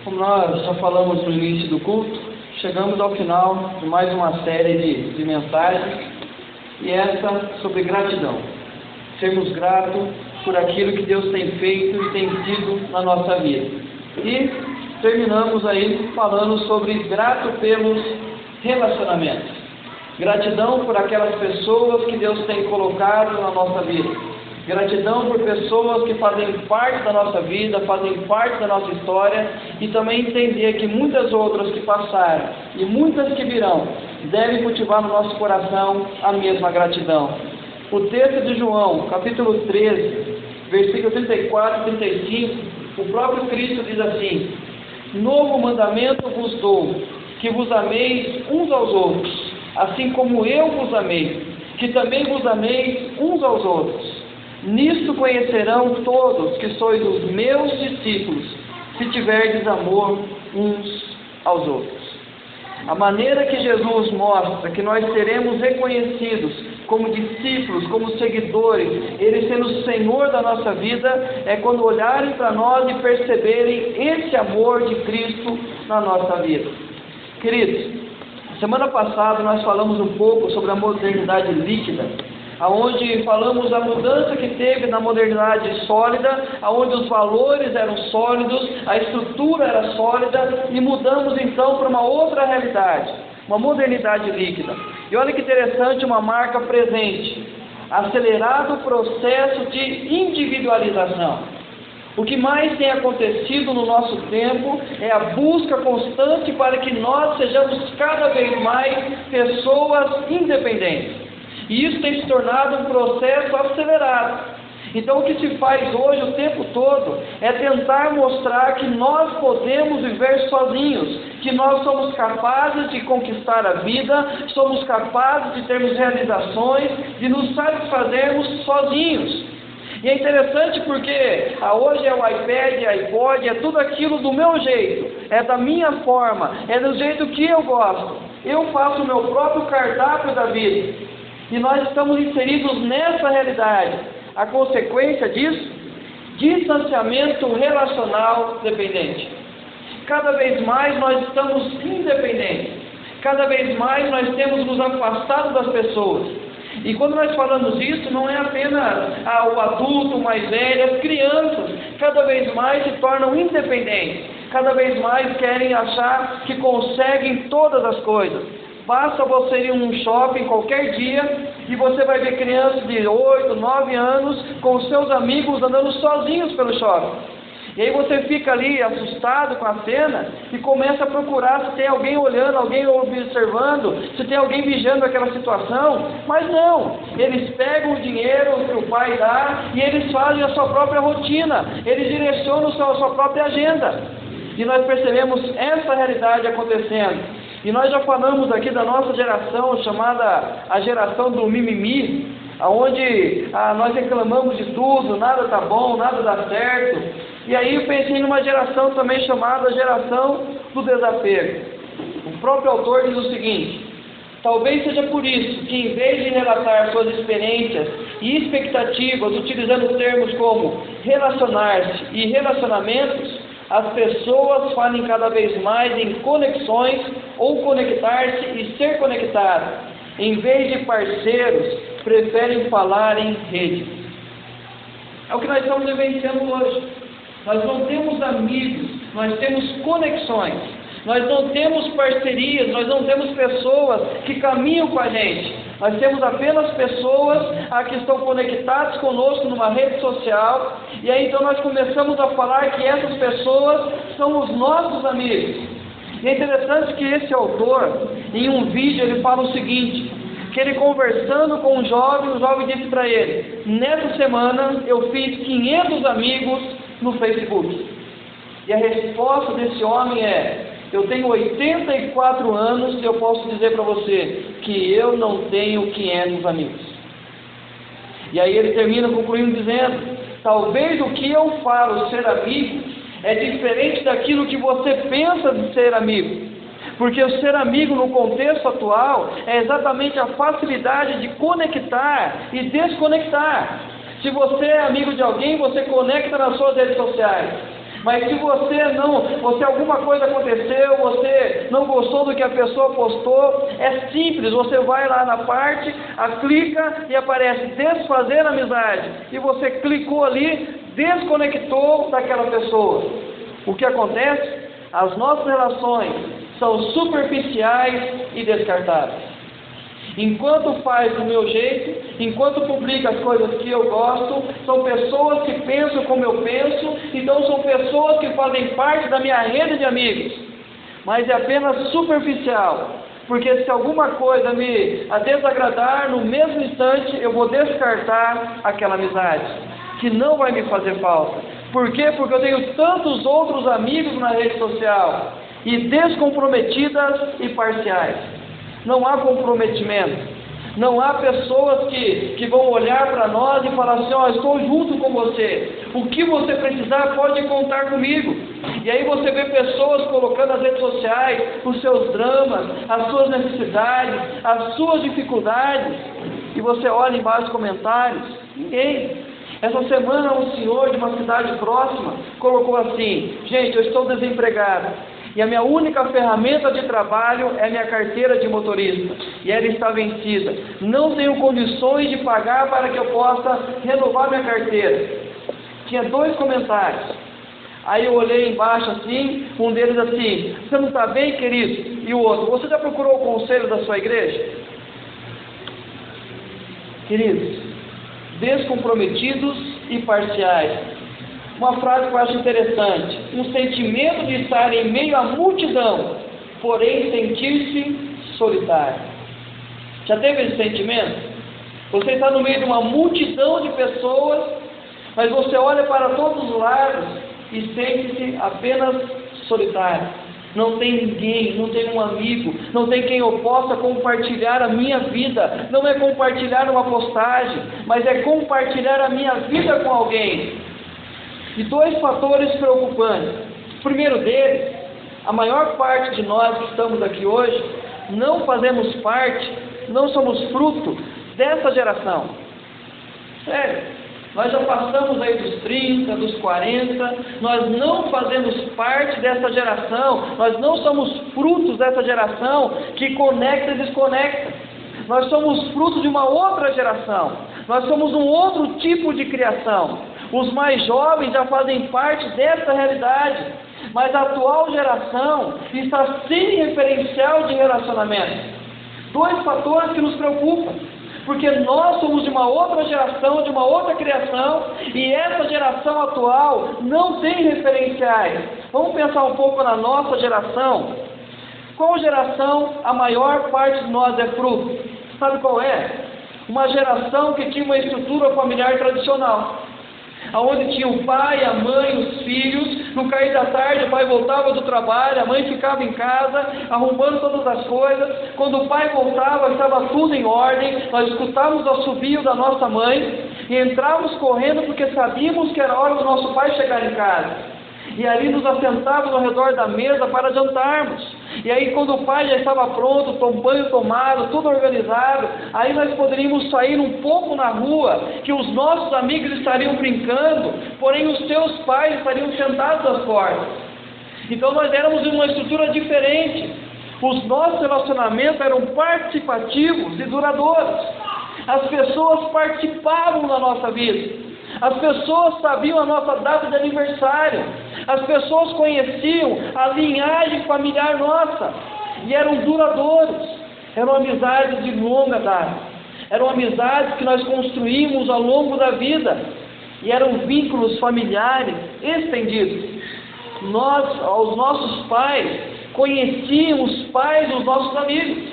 Como nós já falamos no início do culto, chegamos ao final de mais uma série de mensagens, e essa sobre gratidão. Sermos gratos por aquilo que Deus tem feito e tem sido na nossa vida. E terminamos aí falando sobre grato pelos relacionamentos. Gratidão por aquelas pessoas que Deus tem colocado na nossa vida. Gratidão por pessoas que fazem parte da nossa vida, fazem parte da nossa história, e também entender que muitas outras que passaram e muitas que virão devem cultivar no nosso coração a mesma gratidão. O texto de João, capítulo 13, versículo 34 e 35, o próprio Cristo diz assim: novo mandamento vos dou, que vos ameis uns aos outros, assim como eu vos amei, que também vos ameis uns aos outros. Nisto conhecerão todos que sois os meus discípulos, se tiverdes amor uns aos outros. A maneira que Jesus mostra que nós seremos reconhecidos como discípulos, como seguidores, Ele sendo o Senhor da nossa vida, é quando olharem para nós e perceberem esse amor de Cristo na nossa vida. Queridos, semana passada nós falamos um pouco sobre a modernidade líquida, aonde falamos da mudança que teve na modernidade sólida, aonde os valores eram sólidos, a estrutura era sólida, e mudamos então para uma outra realidade, uma modernidade líquida. E olha que interessante, uma marca presente: acelerado processo de individualização. O que mais tem acontecido no nosso tempo é a busca constante para que nós sejamos cada vez mais pessoas independentes. E isso tem se tornado um processo acelerado. Então o que se faz hoje o tempo todo é tentar mostrar que nós podemos viver sozinhos, que nós somos capazes de conquistar a vida, somos capazes de termos realizações, de nos satisfazermos sozinhos. E é interessante porque hoje é o iPad, iPod, é tudo aquilo do meu jeito, é da minha forma, é do jeito que eu gosto. Eu faço o meu próprio cardápio da vida. E nós estamos inseridos nessa realidade. A consequência disso? Distanciamento relacional dependente. Cada vez mais nós estamos independentes. Cada vez mais nós temos nos afastado das pessoas. E quando nós falamos isso, não é apenas o adulto, o mais velho, as crianças cada vez mais se tornam independentes. Cada vez mais querem achar que conseguem todas as coisas. Basta você ir em um shopping qualquer dia e você vai ver crianças de 8, 9 anos com seus amigos andando sozinhos pelo shopping. E aí você fica ali assustado com a cena e começa a procurar se tem alguém olhando, alguém observando, se tem alguém vigiando aquela situação. Mas não, eles pegam o dinheiro que o pai dá e eles fazem a sua própria rotina, eles direcionam a sua própria agenda. E nós percebemos essa realidade acontecendo. E nós já falamos aqui da nossa geração, chamada a geração do mimimi, onde nós reclamamos de tudo, nada está bom, nada dá certo. E aí eu pensei numa geração também chamada geração do desapego. O próprio autor diz o seguinte: talvez seja por isso que, em vez de relatar suas experiências e expectativas, utilizando termos como relacionar-se e relacionamentos, as pessoas falem cada vez mais em conexões ou conectar-se e ser conectado. Em vez de parceiros, preferem falar em rede. É o que nós estamos vivenciando hoje. Nós não temos amigos, nós temos conexões. Nós não temos parcerias, nós não temos pessoas que caminham com a gente. Nós temos apenas pessoas que estão conectadas conosco numa rede social. E aí então nós começamos a falar que essas pessoas são os nossos amigos. E é interessante que esse autor, em um vídeo, ele fala o seguinte: que ele conversando com um jovem, o jovem disse para ele: nessa semana eu fiz 500 amigos no Facebook. E a resposta desse homem é: eu tenho 84 anos e eu posso dizer para você que eu não tenho 500 amigos. E aí ele termina concluindo dizendo: talvez o que eu falo ser amigo é diferente daquilo que você pensa de ser amigo. Porque o ser amigo no contexto atual é exatamente a facilidade de conectar e desconectar. Se você é amigo de alguém, você conecta nas suas redes sociais. Mas se você alguma coisa aconteceu, você não gostou do que a pessoa postou, é simples, você vai lá na parte, clica e aparece desfazer amizade, e você clicou ali, desconectou daquela pessoa. O que acontece? As nossas relações são superficiais e descartáveis. Enquanto faz do meu jeito, enquanto publica as coisas que eu gosto, são pessoas que pensam como eu penso, então são pessoas que fazem parte da minha rede de amigos, mas é apenas superficial, porque se alguma coisa me desagradar, no mesmo instante eu vou descartar aquela amizade, que não vai me fazer falta. Por quê? Porque eu tenho tantos outros amigos na rede social, e descomprometidas e parciais. Não há comprometimento, não há pessoas que vão olhar para nós e falar assim: ó, estou junto com você, o que você precisar pode contar comigo. E aí você vê pessoas colocando nas redes sociais os seus dramas, as suas necessidades, as suas dificuldades, e você olha embaixo os comentários, ninguém. Essa semana um senhor de uma cidade próxima colocou assim: gente, eu estou desempregado, e a minha única ferramenta de trabalho é a minha carteira de motorista, e ela está vencida. Não tenho condições de pagar para que eu possa renovar minha carteira. Tinha 2 comentários. Aí eu olhei embaixo assim, um deles assim: você não está bem, querido? E o outro: você já procurou o conselho da sua igreja? Queridos, descomprometidos e parciais. Uma frase que eu acho interessante: um sentimento de estar em meio à multidão, porém sentir-se solitário. Já teve esse sentimento? Você está no meio de uma multidão de pessoas, mas você olha para todos os lados e sente-se apenas solitário. Não tem ninguém, não tem um amigo, não tem quem eu possa compartilhar a minha vida. Não é compartilhar uma postagem, mas é compartilhar a minha vida com alguém. E 2 fatores preocupantes. O primeiro deles: a maior parte de nós que estamos aqui hoje não fazemos parte, não somos fruto dessa geração. Sério, nós já passamos aí dos 30, dos 40, nós não fazemos parte dessa geração, nós não somos frutos dessa geração que conecta e desconecta. Nós somos frutos de uma outra geração, nós somos um outro tipo de criação. Os mais jovens já fazem parte dessa realidade, mas a atual geração está sem referencial de relacionamento. 2 fatores que nos preocupam, porque nós somos de uma outra geração, de uma outra criação, e essa geração atual não tem referenciais. Vamos pensar um pouco na nossa geração. Qual geração a maior parte de nós é fruto? Sabe qual é? Uma geração que tinha uma estrutura familiar tradicional, onde tinha o pai, a mãe, os filhos. No cair da tarde o pai voltava do trabalho, a mãe ficava em casa arrumando todas as coisas. Quando o pai voltava, estava tudo em ordem. Nós escutávamos o assobio da nossa mãe e entrávamos correndo, porque sabíamos que era hora do nosso pai chegar em casa. E ali nos assentávamos ao redor da mesa para jantarmos. E aí, quando o pai já estava pronto, banho tomado, tudo organizado, aí nós poderíamos sair um pouco na rua, que os nossos amigos estariam brincando, porém os seus pais estariam sentados às portas. Então nós éramos uma estrutura diferente. Os nossos relacionamentos eram participativos e duradouros. As pessoas participavam da nossa vida. As pessoas sabiam a nossa data de aniversário. As pessoas conheciam a linhagem familiar nossa. E eram duradouros. Eram amizades de longa data. Eram amizades que nós construímos ao longo da vida. E eram vínculos familiares estendidos. Os nossos pais conheciam os pais dos nossos amigos.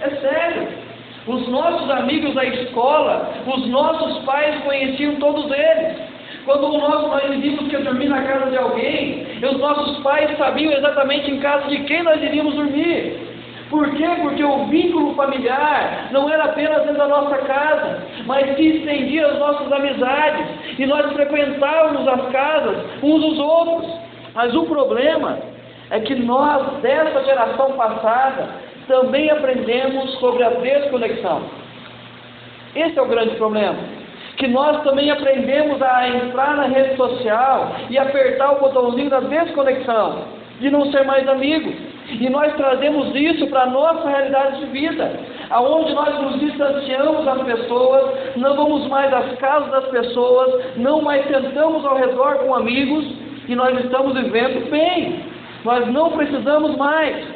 É sério. Os nossos amigos da escola, os nossos pais conheciam todos eles. Quando nós iríamos dormir na casa de alguém, os nossos pais sabiam exatamente em casa de quem nós iríamos dormir. Por quê? Porque o vínculo familiar não era apenas dentro da nossa casa, mas se estendia às nossas amizades, e nós frequentávamos as casas uns dos outros. Mas o problema é que nós, dessa geração passada, também aprendemos sobre a desconexão. Esse é o grande problema. que nós também aprendemos a entrar na rede social e apertar o botãozinho da desconexão, de não ser mais amigo. E nós trazemos isso para a nossa realidade de vida, aonde nós nos distanciamos das pessoas, não vamos mais às casas das pessoas, não mais sentamos ao redor com amigos, e nós estamos vivendo bem. Nós não precisamos mais.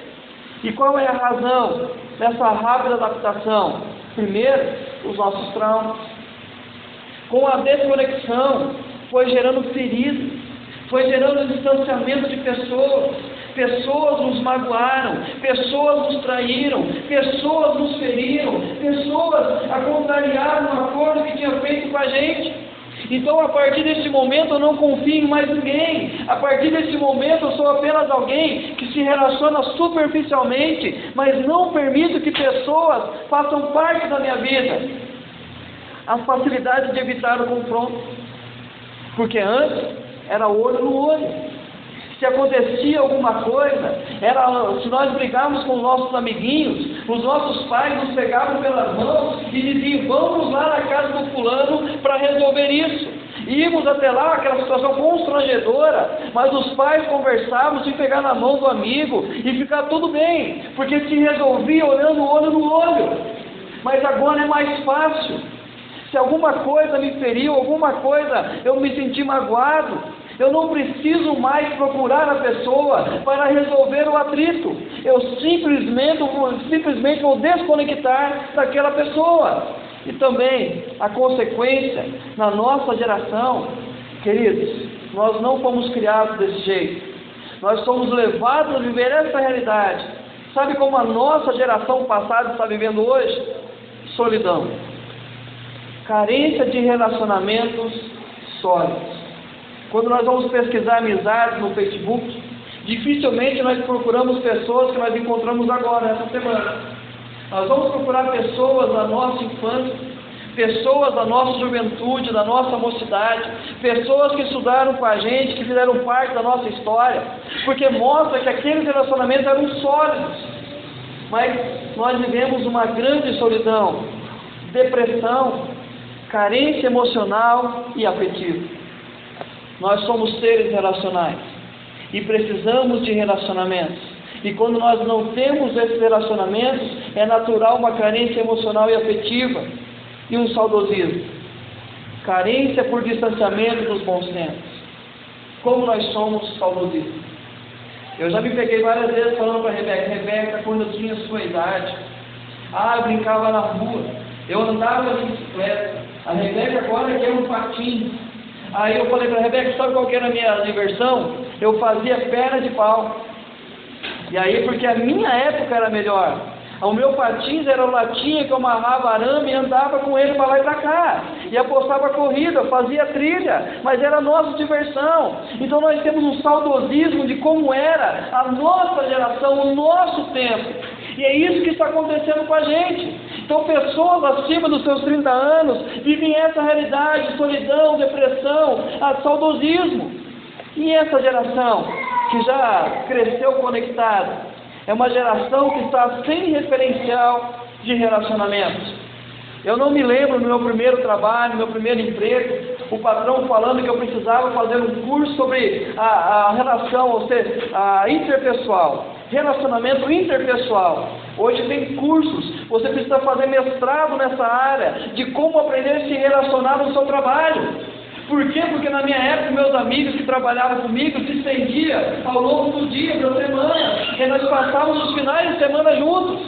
E qual é a razão dessa rápida adaptação? Primeiro, os nossos traumas. Com a desconexão, foi gerando feridas, foi gerando distanciamento de pessoas. Pessoas nos magoaram, pessoas nos traíram, pessoas nos feriram, pessoas contrariaram o acordo que tinha feito com a gente. Então, a partir desse momento, eu não confio em mais ninguém. A partir desse momento, eu sou apenas alguém que se relaciona superficialmente, mas não permito que pessoas façam parte da minha vida. A facilidade de evitar o confronto, porque antes era olho no olho. Se acontecia alguma coisa, se nós brigávamos com os nossos amiguinhos, os nossos pais nos pegavam pelas mãos e diziam: vamos lá na casa do fulano para resolver isso. Íamos até lá, aquela situação constrangedora, mas os pais conversavam, se pegar na mão do amigo e ficar tudo bem, porque se resolvia olhando olho no olho. Mas agora é mais fácil. Se alguma coisa me feriu, alguma coisa eu me senti magoado, eu não preciso mais procurar a pessoa para resolver o atrito. Eu simplesmente vou desconectar daquela pessoa. E também a consequência na nossa geração, queridos, nós não fomos criados desse jeito. Nós somos levados a viver essa realidade. Sabe como a nossa geração passada está vivendo hoje? Solidão. Carência de relacionamentos sólidos. Quando nós vamos pesquisar amizades no Facebook, dificilmente nós procuramos pessoas que nós encontramos agora, essa semana. Nós vamos procurar pessoas da nossa infância, pessoas da nossa juventude, da nossa mocidade, pessoas que estudaram com a gente, que fizeram parte da nossa história, porque mostra que aqueles relacionamentos eram sólidos. Mas nós vivemos uma grande solidão, depressão, carência emocional e afetiva. Nós somos seres relacionais e precisamos de relacionamentos. E quando nós não temos esses relacionamentos, é natural uma carência emocional e afetiva e um saudosismo. Carência por distanciamento dos bons tempos. Como nós somos saudosistas. Eu já me peguei várias vezes falando para a Rebeca, quando eu tinha sua idade, eu brincava na rua, eu andava de bicicleta, a Rebeca agora quer um patinho. Aí eu falei para a Rebeca, sabe qual que era a minha diversão? Eu fazia perna de pau. E aí, porque a minha época era melhor. O meu patins era uma latinha que eu amarrava arame e andava com ele para lá e para cá. E apostava corrida, fazia trilha, mas era a nossa diversão. Então nós temos um saudosismo de como era a nossa geração, o nosso tempo. E é isso que está acontecendo com a gente. Então pessoas acima dos seus 30 anos vivem essa realidade, solidão, depressão, saudosismo. E essa geração que já cresceu conectada, é uma geração que está sem referencial de relacionamentos. Eu não me lembro do meu primeiro trabalho, meu primeiro emprego, o patrão falando que eu precisava fazer um curso sobre a relação, ou seja, a interpessoal, relacionamento interpessoal. Hoje tem cursos, você precisa fazer mestrado nessa área, de como aprender a se relacionar no seu trabalho. Por quê? Porque na minha época, meus amigos que trabalhavam comigo se estendiam ao longo do dia, da semana, e nós passávamos os finais de semana juntos.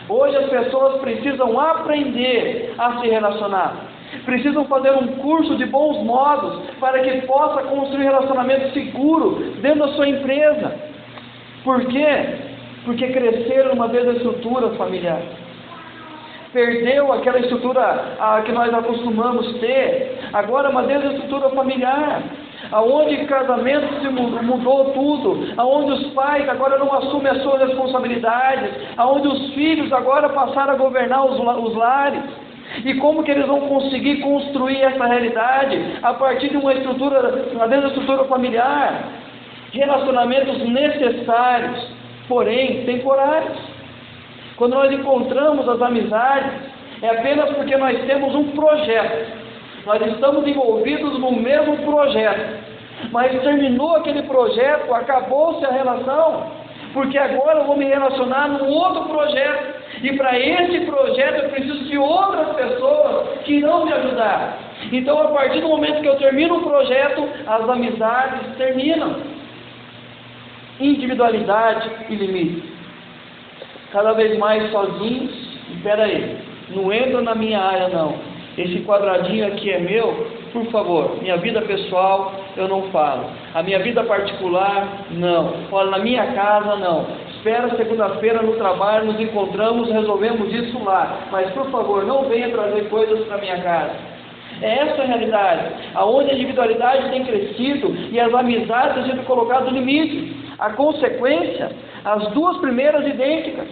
Hoje as pessoas precisam aprender a se relacionar. Precisam fazer um curso de bons modos para que possa construir relacionamento seguro dentro da sua empresa. Por quê? Porque cresceram uma vez a estrutura familiar. Perdeu aquela estrutura que nós acostumamos ter. Agora uma vez a estrutura familiar, aonde casamento se mudou tudo, aonde os pais agora não assumem as suas responsabilidades, aonde os filhos agora passaram a governar os lares. E como que eles vão conseguir construir essa realidade a partir de uma vez a estrutura familiar? Relacionamentos necessários, porém temporários. Quando nós encontramos as amizades, é apenas porque nós temos um projeto. Nós estamos envolvidos no mesmo projeto, mas terminou aquele projeto, acabou-se a relação, porque agora eu vou me relacionar num outro projeto, e para esse projeto eu preciso de outras pessoas que irão me ajudar. Então, a partir do momento que eu termino o projeto, as amizades terminam. Individualidade e limite. Cada vez mais sozinhos. Espera aí, não entra na minha área não. Esse quadradinho aqui é meu, por favor. Minha vida pessoal eu não falo. A minha vida particular, não. Olha, na minha casa, não. Espera segunda-feira no trabalho, nos encontramos, resolvemos isso lá. Mas por favor, não venha trazer coisas para minha casa. É essa a realidade, aonde a individualidade tem crescido e as amizades têm sido colocadas no limite. A consequência, as duas primeiras idênticas: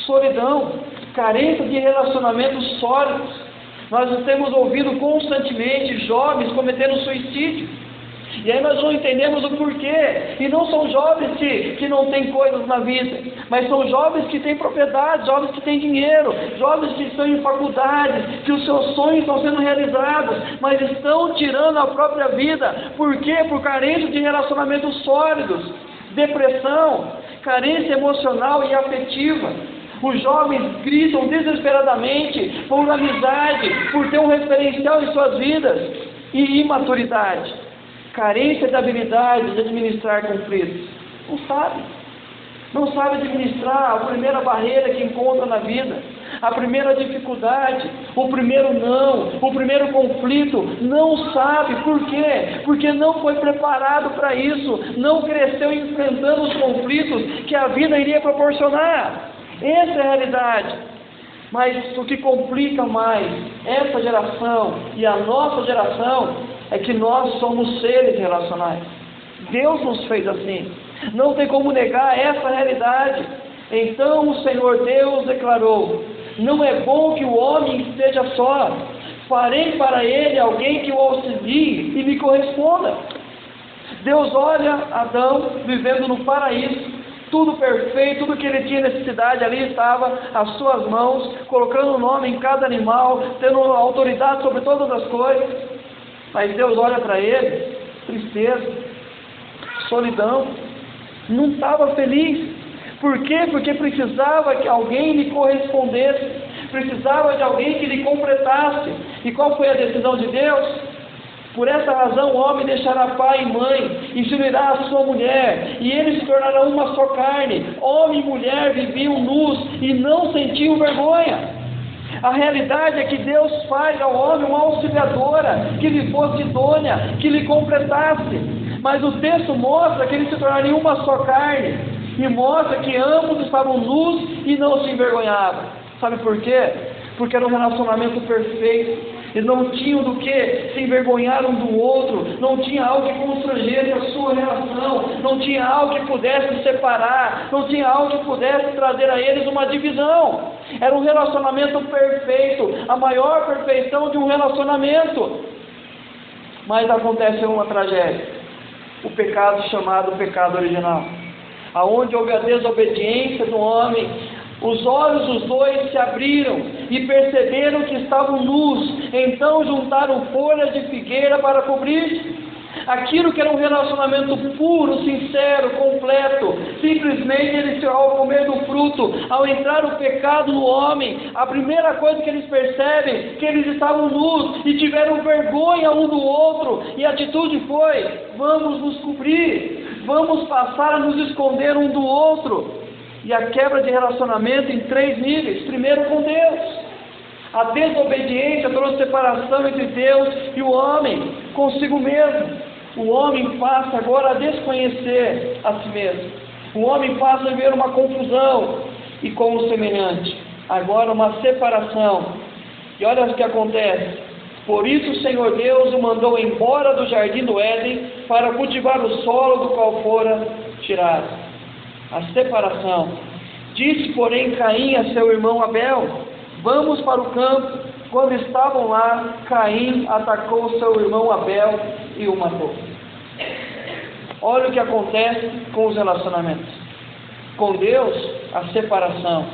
solidão, carência de relacionamentos sólidos. Nós temos ouvido constantemente jovens cometendo suicídio, e aí nós não entendemos o porquê. E não são jovens que não têm coisas na vida, mas são jovens que têm propriedade, jovens que têm dinheiro, jovens que estão em faculdades, que os seus sonhos estão sendo realizados, mas estão tirando a própria vida. Por quê? Por carência de relacionamentos sólidos, depressão, carência emocional e afetiva. Os jovens gritam desesperadamente por amizade, por ter um referencial em suas vidas, e imaturidade, carência de habilidade de administrar conflitos. Não sabe administrar a primeira barreira que encontra na vida, a primeira dificuldade, o primeiro não, o primeiro conflito. Não sabe. Por quê? Porque não foi preparado para isso, não cresceu enfrentando os conflitos que a vida iria proporcionar. Essa é a realidade. Mas o que complica mais essa geração e a nossa geração é que nós somos seres relacionais. Deus nos fez assim. Não tem como negar essa realidade. Então o Senhor Deus declarou: não é bom que o homem esteja só. Farei para ele alguém que o auxilie e lhe corresponda. Deus olha Adão vivendo no paraíso, tudo perfeito, tudo que ele tinha necessidade ali estava às suas mãos, colocando o nome em cada animal, tendo autoridade sobre todas as coisas. Mas Deus olha para ele, tristeza, solidão, não estava feliz. Por quê? Porque precisava que alguém lhe correspondesse, precisava de alguém que lhe completasse. E qual foi a decisão de Deus? Por essa razão o homem deixará pai e mãe, e se unirá à sua mulher, e eles se tornarão uma só carne. Homem e mulher viviam nus e não sentiam vergonha. A realidade é que Deus faz ao homem uma auxiliadora, que lhe fosse idônea, que lhe completasse. Mas o texto mostra que eles se tornariam uma só carne, e mostra que ambos estavam nus e não se envergonhavam. Sabe por quê? Porque era um relacionamento perfeito. Eles não tinham do que se envergonhar um do outro, não tinha algo que constrangesse a sua relação, não tinha algo que pudesse separar, não tinha algo que pudesse trazer a eles uma divisão. Era um relacionamento perfeito, a maior perfeição de um relacionamento. Mas acontece uma tragédia, o pecado chamado pecado original, aonde houve a desobediência do homem. Os olhos dos dois se abriram e perceberam que estavam nus. Então juntaram folhas de figueira para cobrir-se. Aquilo que era um relacionamento puro, sincero, completo, simplesmente eles, ao comer do fruto, ao entrar o pecado no homem, a primeira coisa que eles percebem é que eles estavam nus e tiveram vergonha um do outro, e a atitude foi: vamos nos cobrir, vamos passar a nos esconder um do outro. E a quebra de relacionamento em 3 níveis. Primeiro, com Deus. A desobediência trouxe separação entre Deus e o homem consigo mesmo. O homem passa agora a desconhecer a si mesmo. O homem passa a viver uma confusão e com o semelhante. Agora uma separação. E olha o que acontece. Por isso o Senhor Deus o mandou embora do jardim do Éden para cultivar o solo do qual fora tirado. A separação. Disse, porém, Caim a seu irmão Abel: vamos para o campo. Quando estavam lá, Caim atacou seu irmão Abel e o matou. Olha o que acontece com os relacionamentos. Com Deus, a separação.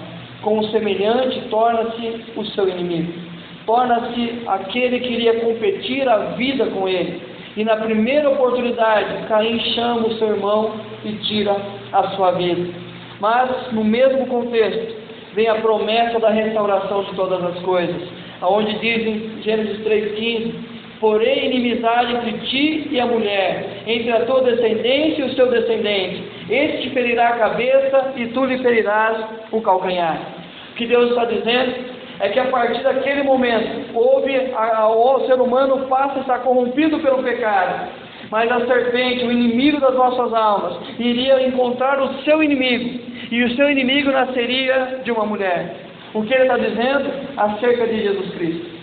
Com o semelhante, torna-se o seu inimigo. torna-se aquele que iria competir a vida com ele. E na primeira oportunidade, Caim chama o seu irmão e tira a sua vida. Mas, no mesmo contexto, vem a promessa da restauração de todas as coisas, onde diz em Gênesis 3,15: porém inimizade entre ti e a mulher, entre a tua descendência e o seu descendente, este te ferirá a cabeça e tu lhe ferirás o calcanhar. O que Deus está dizendo é que a partir daquele momento, o ser humano passa a estar corrompido pelo pecado, mas a serpente, o inimigo das nossas almas, iria encontrar o seu inimigo, e o seu inimigo nasceria de uma mulher. O que ele está dizendo acerca de Jesus Cristo?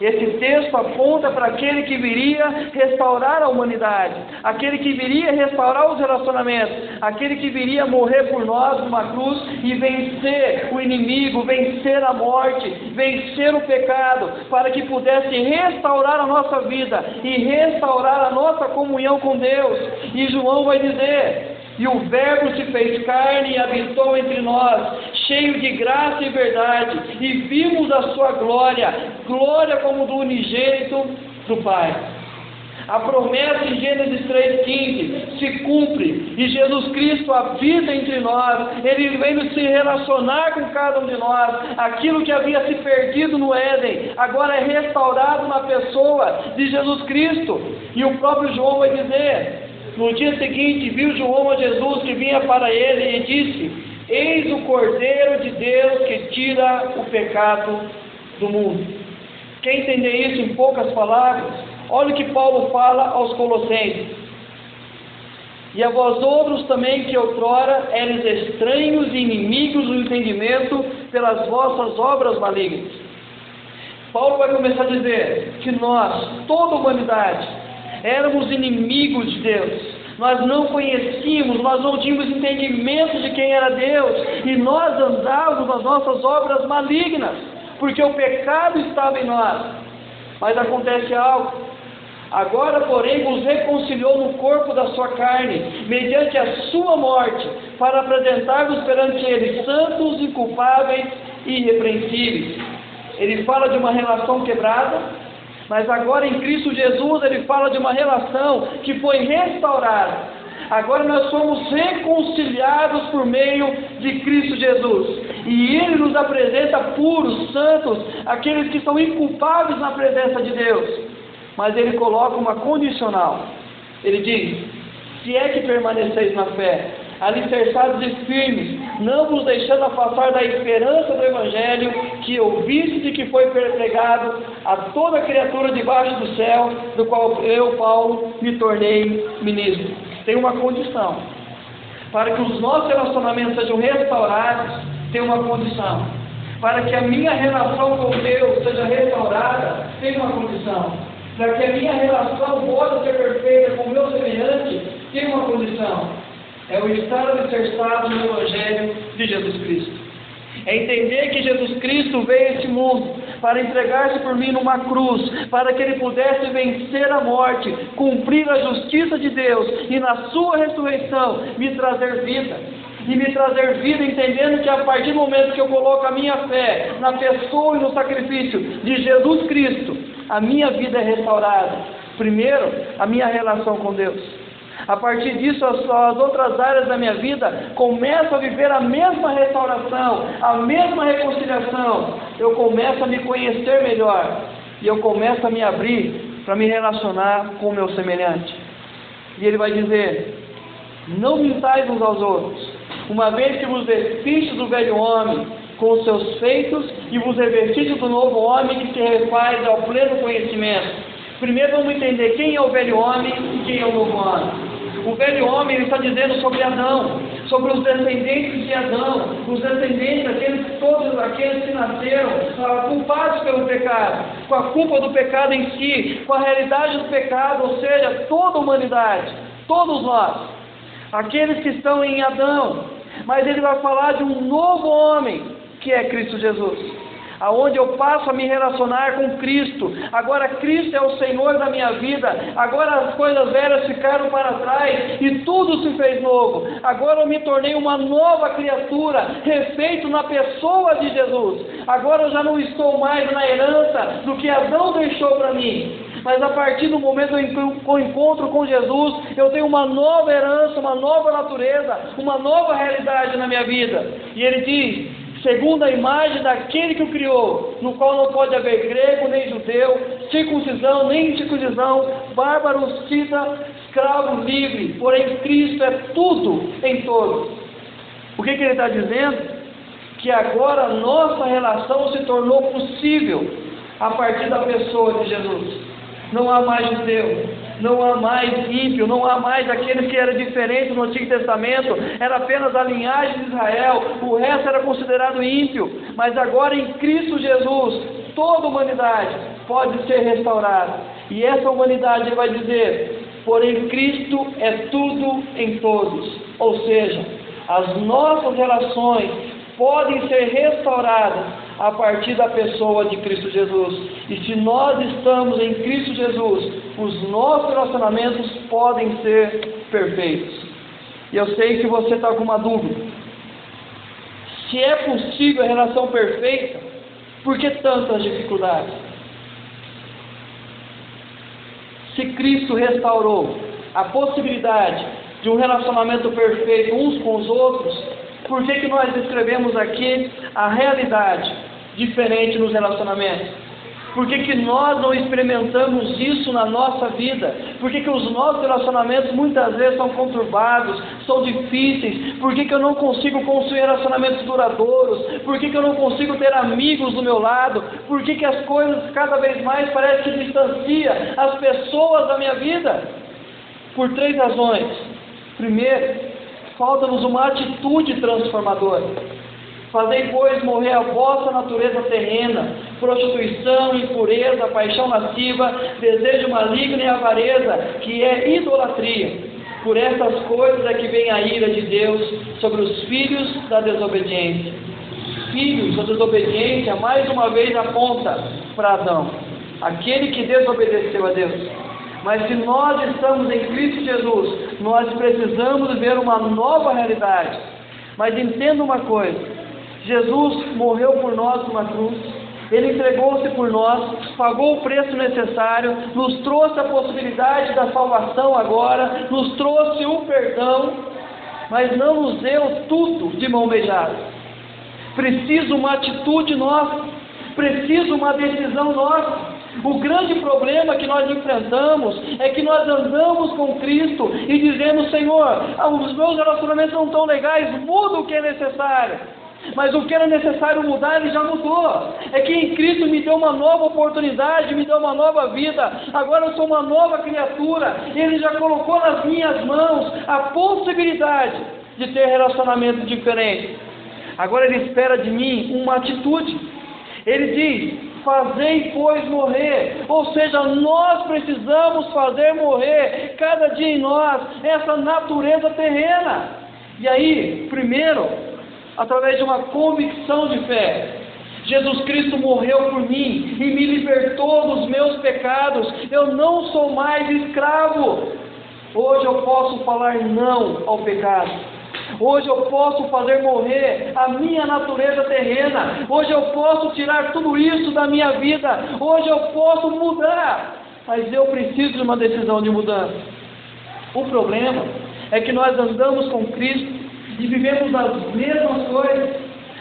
Esse texto aponta para aquele que viria restaurar a humanidade, aquele que viria restaurar os relacionamentos, aquele que viria morrer por nós numa cruz e vencer o inimigo, vencer a morte, vencer o pecado, para que pudesse restaurar a nossa vida e restaurar a nossa comunhão com Deus. E João vai dizer: e o Verbo se fez carne e habitou entre nós, cheio de graça e verdade, e vimos a sua glória, glória como do unigênito do Pai. A promessa em Gênesis 3,15 se cumpre, e Jesus Cristo habita entre nós. Ele vem se relacionar com cada um de nós. Aquilo que havia se perdido no Éden, agora é restaurado na pessoa de Jesus Cristo. E o próprio João vai dizer: no dia seguinte, viu João a Jesus que vinha para ele e disse: eis o Cordeiro de Deus que tira o pecado do mundo. Quer entender isso em poucas palavras? Olha o que Paulo fala aos Colossenses: e a vós outros também, que outrora eres estranhos e inimigos do entendimento pelas vossas obras malignas. Paulo vai começar a dizer que nós, toda a humanidade, éramos inimigos de Deus. Nós não conhecíamos, nós não tínhamos entendimento de quem era Deus, e nós andávamos nas nossas obras malignas, porque o pecado estava em nós. Mas acontece algo: agora, porém, vos reconciliou no corpo da sua carne, mediante a sua morte, para apresentar-vos perante ele santos, inculpáveis e irrepreensíveis. Ele fala de uma relação quebrada, mas agora em Cristo Jesus ele fala de uma relação que foi restaurada. Agora nós somos reconciliados por meio de Cristo Jesus, e Ele nos apresenta puros, santos, aqueles que são inculpáveis na presença de Deus. Mas Ele coloca uma condicional. Ele diz: se é que permaneceis na fé, alicerçados e firmes, não vos deixando afastar da esperança do Evangelho que ouvistes e que foi pregado a toda criatura debaixo do céu, do qual eu, Paulo, me tornei ministro. Tem uma condição: para que os nossos relacionamentos sejam restaurados, tem uma condição. Para que a minha relação com Deus seja restaurada, tem uma condição. Para que a minha relação possa ser perfeita com o meu semelhante, tem uma condição: é o estar alicerçado no Evangelho de Jesus Cristo. É entender que Jesus Cristo veio a este mundo para entregar-se por mim numa cruz, para que Ele pudesse vencer a morte, cumprir a justiça de Deus, e na sua ressurreição me trazer vida. E me trazer vida entendendo que a partir do momento que eu coloco a minha fé na pessoa e no sacrifício de Jesus Cristo, a minha vida é restaurada. Primeiro, a minha relação com Deus. A partir disso, as outras áreas da minha vida começam a viver a mesma restauração, a mesma reconciliação. Eu começo a me conhecer melhor, e eu começo a me abrir para me relacionar com o meu semelhante. E ele vai dizer: não mintais uns aos outros, uma vez que vos vestistes do velho homem com os seus feitos, e vos revestistes do novo homem que se refaz ao pleno conhecimento. Primeiro vamos entender quem é o velho homem e quem é o novo homem. O velho homem, ele está dizendo sobre Adão, sobre os descendentes de Adão, os descendentes, todos aqueles que nasceram culpados pelo pecado, com a culpa do pecado em si, com a realidade do pecado, ou seja, toda a humanidade, todos nós, aqueles que estão em Adão. Mas ele vai falar de um novo homem, que é Cristo Jesus. aonde eu passo a me relacionar com Cristo. Agora Cristo é o Senhor da minha vida. Agora as coisas velhas ficaram para trás e tudo se fez novo. Agora eu me tornei uma nova criatura, refeito na pessoa de Jesus. Agora eu já não estou mais na herança do que Adão deixou para mim, mas a partir do momento em que eu encontro com Jesus, eu tenho uma nova herança, uma nova natureza, uma nova realidade na minha vida. E ele diz: segundo a imagem daquele que o criou, no qual não pode haver grego nem judeu, circuncisão nem incircuncisão, bárbaro, cita, escravo, livre, porém Cristo é tudo em todos. O que ele está dizendo? Que agora a nossa relação se tornou possível a partir da pessoa de Jesus. Não há mais judeu, não há mais ímpio, não há mais aquele que era diferente no Antigo Testamento, era apenas a linhagem de Israel, o resto era considerado ímpio. Mas agora em Cristo Jesus, toda a humanidade pode ser restaurada. E essa humanidade, ele vai dizer: porém Cristo é tudo em todos. Ou seja, as nossas relações podem ser restauradas a partir da pessoa de Cristo Jesus. E se nós estamos em Cristo Jesus, os nossos relacionamentos podem ser perfeitos. E eu sei que você está com uma dúvida: se é possível a relação perfeita, por que tantas dificuldades? Se Cristo restaurou a possibilidade de um relacionamento perfeito uns com os outros, por que nós descrevemos aqui a realidade diferente nos relacionamentos? Por que nós não experimentamos isso na nossa vida? Por que os nossos relacionamentos muitas vezes são conturbados, são difíceis? Por que eu não consigo construir relacionamentos duradouros? Por que eu não consigo ter amigos do meu lado? Por que as coisas cada vez mais parecem que distanciam as pessoas da minha vida? Por 3 razões. Primeiro, falta-nos uma atitude transformadora. Fazei, pois, morrer a vossa natureza terrena, prostituição, impureza, paixão lasciva, desejo maligno e avareza, que é idolatria. Por essas coisas é que vem a ira de Deus sobre os filhos da desobediência. Filhos da desobediência, mais uma vez aponta para Adão, aquele que desobedeceu a Deus. Mas se nós estamos em Cristo Jesus, nós precisamos ver uma nova realidade. Mas entenda uma coisa: Jesus morreu por nós numa cruz, Ele entregou-se por nós, pagou o preço necessário, nos trouxe a possibilidade da salvação agora, nos trouxe o perdão, mas não nos deu tudo de mão beijada. Precisa uma atitude nossa, precisa uma decisão nossa. O grande problema que nós enfrentamos é que nós andamos com Cristo e dizemos: Senhor, os meus relacionamentos não estão legais, muda o que é necessário. Mas o que era necessário mudar, Ele já mudou. É que em Cristo me deu uma nova oportunidade, me deu uma nova vida. Agora eu sou uma nova criatura. Ele já colocou nas minhas mãos a possibilidade de ter relacionamento diferente. Agora Ele espera de mim uma atitude. Ele diz: fazei, pois, morrer. Ou seja, nós precisamos fazer morrer cada dia em nós essa natureza terrena. E aí, primeiro, através de uma convicção de fé. Jesus Cristo morreu por mim e me libertou dos meus pecados. Eu não sou mais escravo. Hoje eu posso falar não ao pecado. Hoje eu posso fazer morrer a minha natureza terrena. Hoje eu posso tirar tudo isso da minha vida. Hoje eu posso mudar. Mas eu preciso de uma decisão de mudança. O problema é que nós andamos com Cristo e vivemos as mesmas coisas,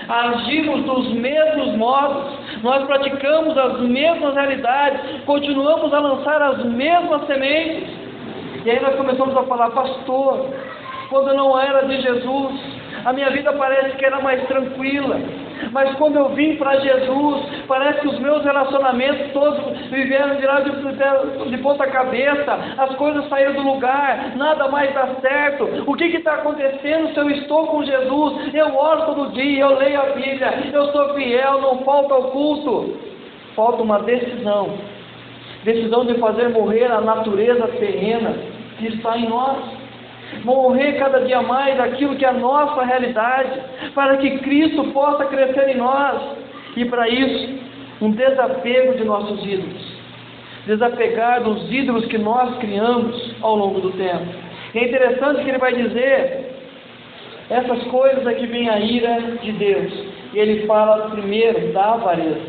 agimos dos mesmos modos, nós praticamos as mesmas realidades, continuamos a lançar as mesmas sementes. E aí nós começamos a falar: pastor, quando eu não era de Jesus, a minha vida parece que era mais tranquila, mas quando eu vim para Jesus, parece que os meus relacionamentos todos viveram de ponta cabeça, as coisas saíram do lugar, nada mais dá certo. O que está acontecendo se eu estou com Jesus? Eu oro todo dia, eu leio a Bíblia, eu sou fiel, não falta ao culto. Falta uma decisão de fazer morrer a natureza terrena que está em nós. Morrer cada dia mais aquilo que é a nossa realidade, para que Cristo possa crescer em nós. E para isso, um desapego de nossos ídolos. Desapegar dos ídolos que nós criamos ao longo do tempo. E é interessante que ele vai dizer, essas coisas aqui vem a ira de Deus. E ele fala primeiro da avareza.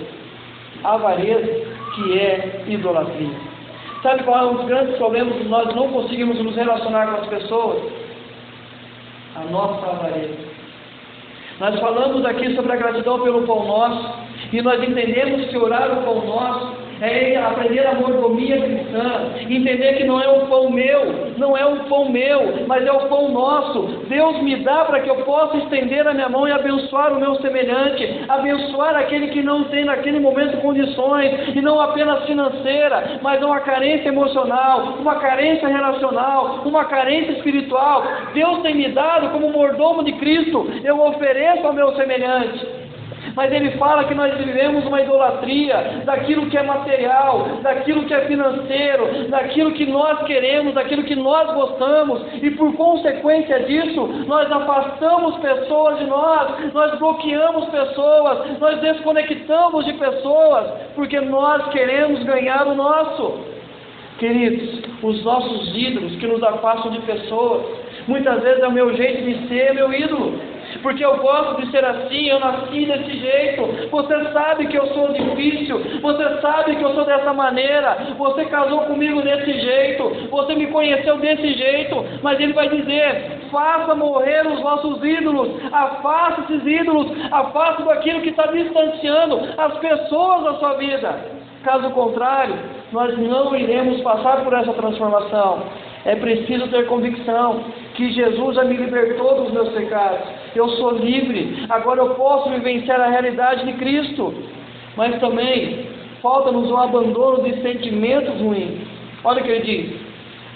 Avareza, que é idolatria. Sabe qual é um dos grandes problemas que nós não conseguimos nos relacionar com as pessoas? A nossa avareza. Nós falamos aqui sobre a gratidão pelo pão nosso, e nós entendemos que orar o pão nosso é aprender a mordomia cristã, entender que não é um pão meu, não é um pão meu, mas é o pão nosso. Deus me dá para que eu possa estender a minha mão e abençoar o meu semelhante, abençoar aquele que não tem naquele momento condições, e não apenas financeira, mas uma carência emocional, uma carência relacional, uma carência espiritual. Deus tem me dado como mordomo de Cristo, eu ofereço ao meu semelhante. Mas ele fala que nós vivemos uma idolatria daquilo que é material, daquilo que é financeiro, daquilo que nós queremos, daquilo que nós gostamos, e por consequência disso, nós afastamos pessoas de nós bloqueamos pessoas, nós desconectamos de pessoas, porque nós queremos ganhar o nosso. Queridos, os nossos ídolos que nos afastam de pessoas, muitas vezes é o meu jeito de ser, meu ídolo. Porque eu gosto de ser assim, eu nasci desse jeito. Você sabe que eu sou difícil, você sabe que eu sou dessa maneira, você casou comigo desse jeito, você me conheceu desse jeito. Mas ele vai dizer, faça morrer os vossos ídolos, afaste esses ídolos, afaste daquilo que está distanciando as pessoas da sua vida. Caso contrário, nós não iremos passar por essa transformação. É preciso ter convicção que Jesus já me libertou dos meus pecados. Eu sou livre, agora eu posso vivenciar a realidade de Cristo. Mas também falta-nos o abandono de sentimentos ruins. Olha o que ele diz: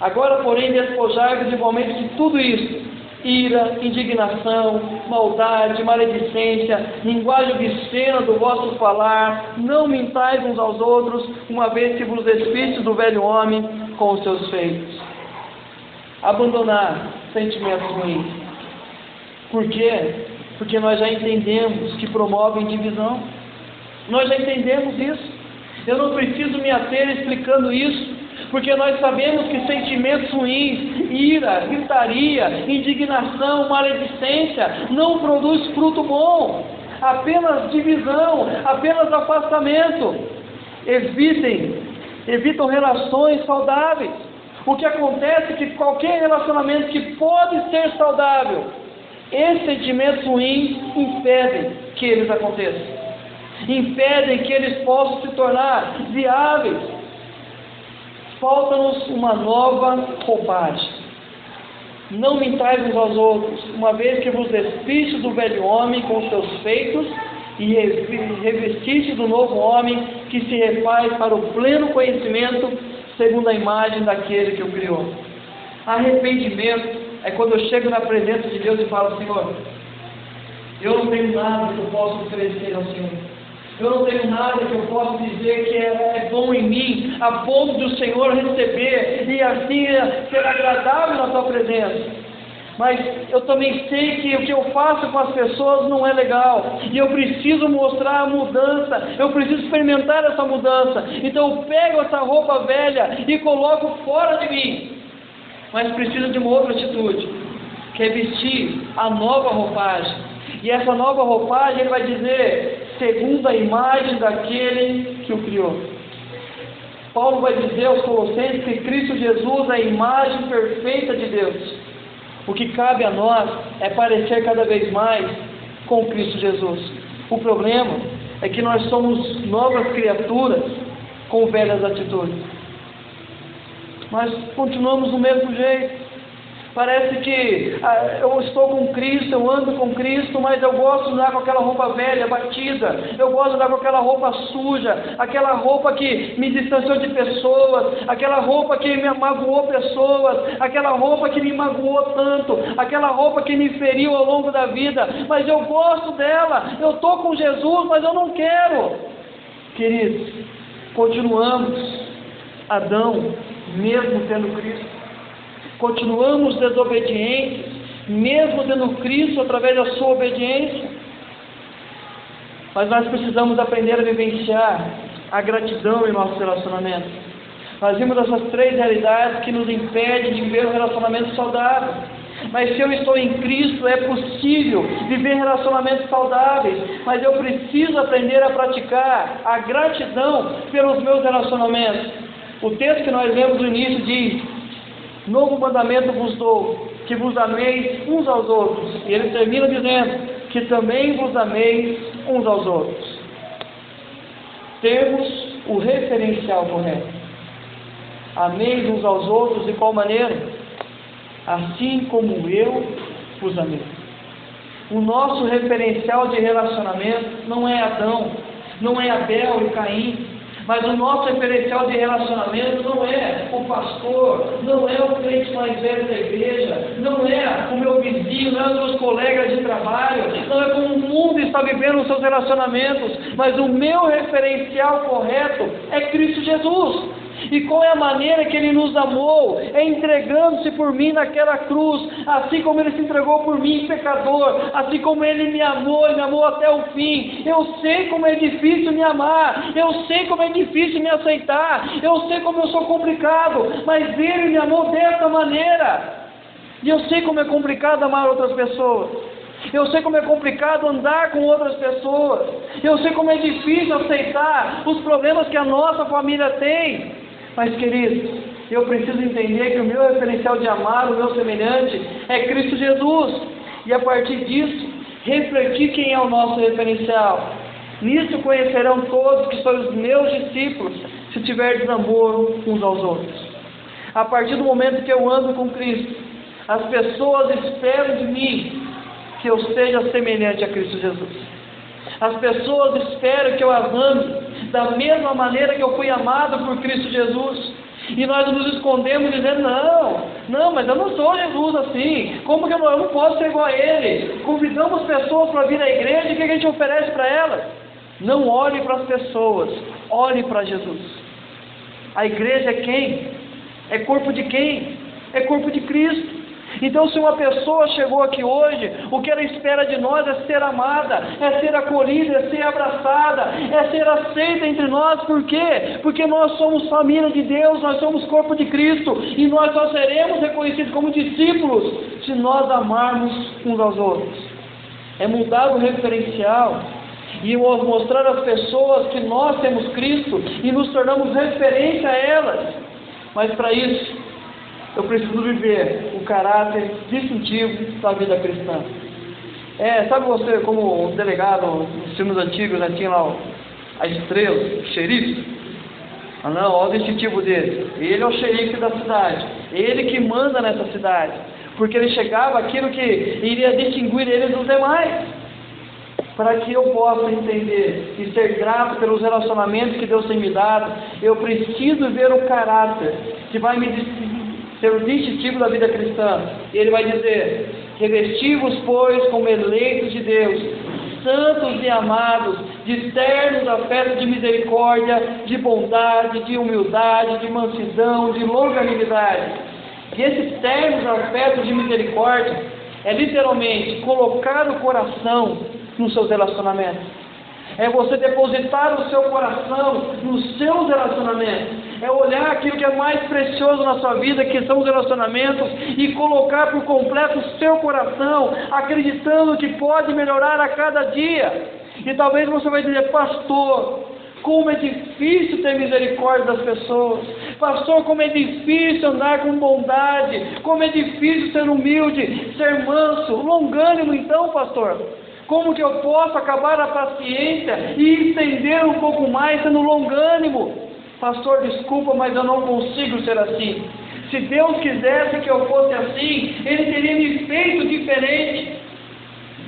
agora, porém, despojai-vos igualmente de tudo isso: ira, indignação, maldade, maledicência, linguagem obscena do vosso falar. Não mintais uns aos outros, uma vez que vos despistes do velho homem com os seus feitos. Abandonar sentimentos ruins. Por quê? Porque nós já entendemos que promovem divisão. Nós já entendemos isso. Eu não preciso me ater explicando isso, porque nós sabemos que sentimentos ruins, ira, gritaria, indignação, maledicência, não produz fruto bom. Apenas divisão, apenas afastamento. Evitam relações saudáveis. O que acontece é que qualquer relacionamento que pode ser saudável, esses sentimentos ruins impedem que eles aconteçam, impedem que eles possam se tornar viáveis. Falta-nos uma nova roupagem. Não mintais uns aos outros, uma vez que vos despistes do velho homem com os seus feitos, e revestistes do novo homem, que se refaz para o pleno conhecimento segundo a imagem daquele que o criou. Arrependimento é quando eu chego na presença de Deus e falo: Senhor, eu não tenho nada que eu possa oferecer ao Senhor, eu não tenho nada que eu possa dizer que é bom em mim, a ponto de o Senhor receber e assim ser agradável na tua presença. Mas eu também sei que o que eu faço com as pessoas não é legal, e eu preciso mostrar a mudança, eu preciso experimentar essa mudança. Então eu pego essa roupa velha e coloco fora de mim. Mas preciso de uma outra atitude, que é vestir a nova roupagem. E essa nova roupagem, ele vai dizer, segundo a imagem daquele que o criou. Paulo vai dizer aos Colossenses que Cristo Jesus é a imagem perfeita de Deus. O que cabe a nós é parecer cada vez mais com Cristo Jesus. O problema é que nós somos novas criaturas com velhas atitudes. Nós continuamos do mesmo jeito. Parece que eu estou com Cristo, eu ando com Cristo, mas eu gosto de andar com aquela roupa velha, batida, eu gosto de andar com aquela roupa suja, aquela roupa que me distanciou de pessoas, aquela roupa que me magoou pessoas, aquela roupa que me magoou tanto, aquela roupa que me feriu ao longo da vida, mas eu gosto dela, eu estou com Jesus, mas eu não quero. Queridos, continuamos Adão, mesmo tendo Cristo. Continuamos desobedientes, mesmo tendo Cristo através da sua obediência. Mas nós precisamos aprender a vivenciar a gratidão em nossos relacionamentos. Nós vimos essas 3 realidades que nos impedem de viver um relacionamento saudável. Mas se eu estou em Cristo, é possível viver relacionamentos saudáveis. Mas eu preciso aprender a praticar a gratidão pelos meus relacionamentos. O texto que nós lemos no início diz: novo mandamento vos dou, que vos ameis uns aos outros. E ele termina dizendo: que também vos ameis uns aos outros. Temos o referencial correto. Ameis uns aos outros de qual maneira? Assim como eu vos amei. O nosso referencial de relacionamento não é Adão, não é Abel e Caim, mas o nosso referencial de relacionamento não é o pastor, não é o crente mais velho da igreja, não é o meu vizinho, não é os meus colegas de trabalho, não é como o mundo está vivendo os seus relacionamentos, mas o meu referencial correto é Cristo Jesus. E qual é a maneira que Ele nos amou? É entregando-se por mim naquela cruz, assim como Ele se entregou por mim, pecador, assim como Ele me amou e me amou até o fim. Eu sei como é difícil me amar, eu sei como é difícil me aceitar, eu sei como eu sou complicado, mas Ele me amou dessa maneira. E eu sei como é complicado amar outras pessoas. Eu sei como é complicado andar com outras pessoas. Eu sei como é difícil aceitar os problemas que a nossa família tem. Mas, queridos, eu preciso entender que o meu referencial de amar o meu semelhante é Cristo Jesus. E a partir disso, refletir quem é o nosso referencial. Nisso conhecerão todos que sois os meus discípulos, se tiverdes amor uns aos outros. A partir do momento que eu ando com Cristo, as pessoas esperam de mim que eu seja semelhante a Cristo Jesus. As pessoas esperam que eu as ame da mesma maneira que eu fui amado por Cristo Jesus. E nós nos escondemos dizendo: não, mas eu não sou Jesus assim. Como que eu não posso ser igual a Ele? Convidamos pessoas para vir à igreja, e o que a gente oferece para elas? Não olhe para as pessoas, olhe para Jesus. A igreja é quem? É corpo de quem? É corpo de Cristo. Então, se uma pessoa chegou aqui hoje, o que ela espera de nós é ser amada, é ser acolhida, é ser abraçada, é ser aceita entre nós. Por quê? Porque nós somos família de Deus, nós somos corpo de Cristo, e nós só seremos reconhecidos como discípulos se nós amarmos uns aos outros. É mudar o referencial e mostrar às pessoas que nós temos Cristo e nos tornamos referência a elas. Mas para isso, eu preciso viver o caráter distintivo da vida cristã. Sabe você, como um delegado nos filmes antigos, né, tinha lá a estrela, o xerife? Olha o distintivo dele. Ele é o xerife da cidade, ele que manda nessa cidade, porque ele chegava aquilo que iria distinguir ele dos demais. Para que eu possa entender e ser grato pelos relacionamentos que Deus tem me dado, eu preciso ver o caráter que vai me ser o distintivo da vida cristã. E ele vai dizer: revesti-vos, pois, como eleitos de Deus, santos e amados, de ternos afetos de misericórdia, de bondade, de humildade, de mansidão, de longanimidade. E esses ternos afetos de misericórdia é literalmente colocar o coração nos seus relacionamentos. É você depositar o seu coração nos seus relacionamentos. É olhar aquilo que é mais precioso na sua vida, que são os relacionamentos, e colocar por completo o seu coração, acreditando que pode melhorar a cada dia. E talvez você vai dizer: pastor, como é difícil ter misericórdia das pessoas. Pastor, como é difícil andar com bondade. Como é difícil ser humilde, ser manso, longânimo. Então, pastor, como que eu posso acabar a paciência e estender um pouco mais sendo longânimo? Pastor, desculpa, mas eu não consigo ser assim. Se Deus quisesse que eu fosse assim, Ele teria me feito diferente.